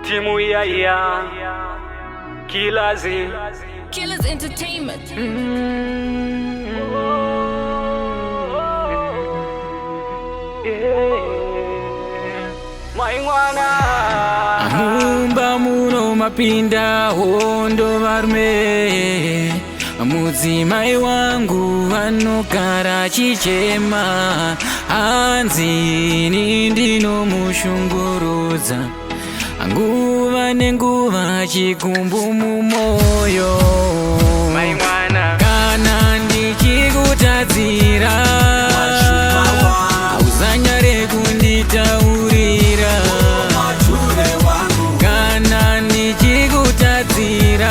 timu ya Killers Entertainment. Maingwana Amumba muno mapinda hondo varme mudzimai wangu vanogara chichema hanzi ini ndinomushungurudza nguva nenguva chikumbu mumoyo kana ndichikutadzira hauzanyare kunditaurira kana ndichikutadzira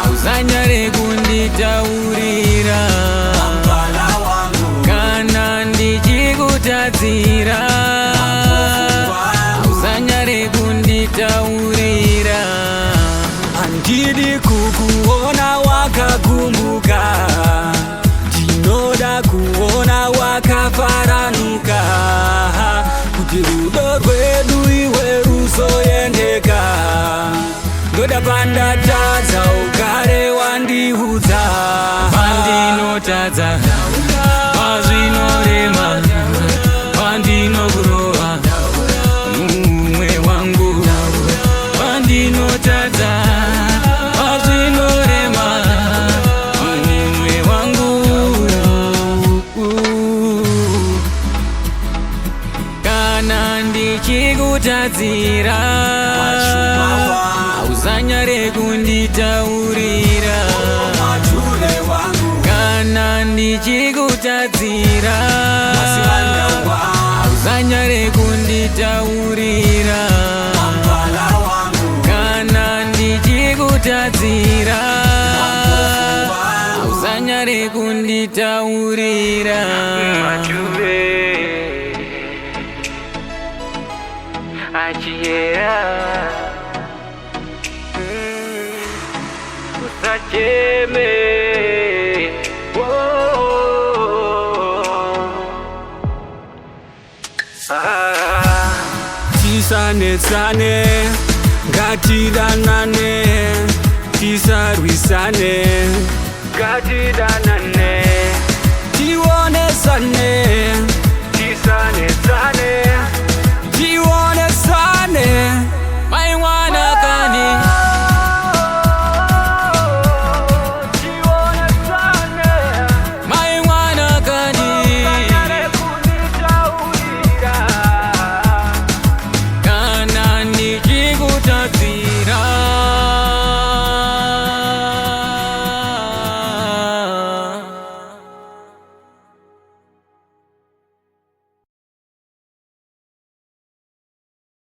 hauzanyare kunditaurira kana ndichikutadzira hauzanyare kunditaurira handidi kukuona wakagumuka ndinoda kuona wakafaranuka kuti rudo rwedu iwe ruzoendeka ndoda pandatadza ugare wandiudza pandinotadza pazvinorema pandinokurova mumwe wangu pandinotadza pazvinorema mumwe wangu kana ndichikutadzira hauzanyare kunditaurira kana ndichikutadzira hauzanyare kunditaurira kana ndichikutadzira hauzanyare kunditaurira usacheme tisanetsane ngatidanane tisarwisane ngatidanane